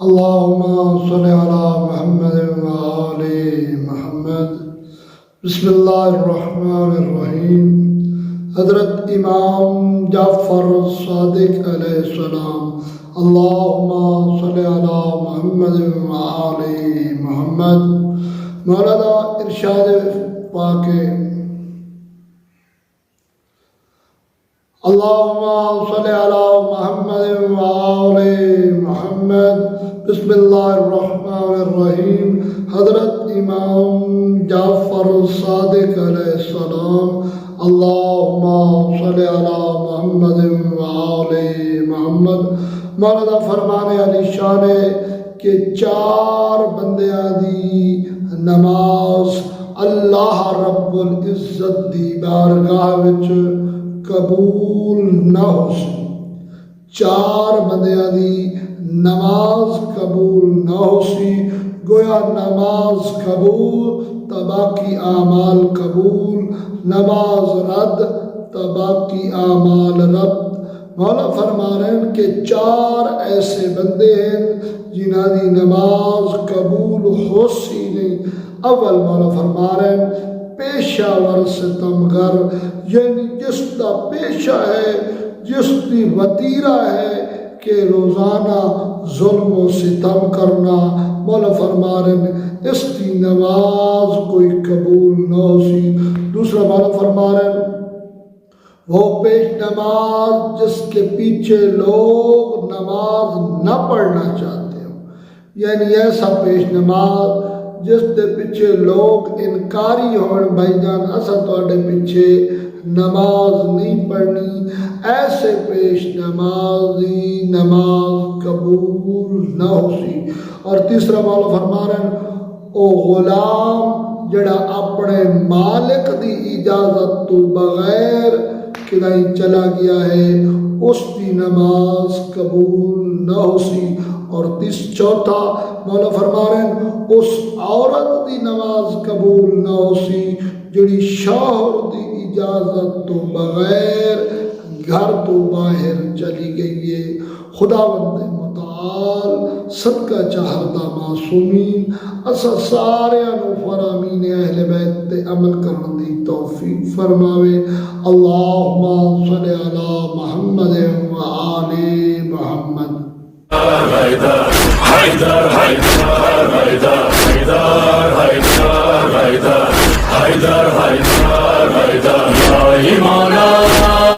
اللهم صل على محمد وآل محمد۔ بسم اللہ الرحمن الرحیم۔ حضرت امام جعفر صادق علیہ السلام۔ اللهم صل على محمد وآل محمد۔ مولانا ارشاد پاک اللهم صل على محمد وآل محمد۔ بسم اللہ الرحمن الرحیم۔ حضرت امام جعفر صادق علیہ السلام۔ اللهم صل على محمد وآل محمد۔ مولانا فرمانے علی شان کہ چار بندیاں دی نماز اللہ رب العزت دی بارگاہ وچ قبول نہ ہو سی۔ چار بندیاں دی نماز قبول نہ ہو سی، گویا نماز قبول تا باقی اعمال قبول، نماز رد تا باقی اعمال رد۔ مولا فرما رہے ہیں کہ چار ایسے بندے ہیں جنہاں دی نماز قبول ہو سی نہیں۔ اول مولا فرما رہے ہیں پیشہ ور ستمگر، یعنی جس کا پیشہ ہے، جس کی وتیرہ ہے کہ روزانہ ظلم و ستم کرنا، مولا فرما رہے ہیں اس کی نماز کوئی قبول نہ ہو سی۔ دوسرا مولا فرما رہے ہیں وہ پیش نماز جس کے پیچھے لوگ نماز نہ پڑھنا چاہتے ہوں، یعنی ایسا پیش نماز جس کے پیچھے لوگ انکاری ہون بھائی جان اسا تواڈے پیچھے نماز نہیں پڑھنی، ایسے پیش نمازی نماز قبول نہ ہو سی۔ اور تیسرا مولا فرما رہے ہیں او غلام جڑا اپنے مالک دی اجازت تو بغیر کدائی چلا گیا ہے، اس کی نماز قبول نہ ہو سی۔ اور چوتھا مولا فرما رہے ہیں اس عورت دی نماز قبول نہ ہو سی جڑی شوہر دی اجازت تو بغیر گھر تو باہر چلی گئی ہے۔ خداوند متعال صدقہ چاہتا معصومین اسا ساریاں نو فرامین اہل بیت تے عمل کرن دی توفیق فرماوے۔ اللہم صلی علی محمد و آل محمد۔ حیدر حیدر حیدر حیدر حیدر حیدر حیدر حیدر حیدر حیدر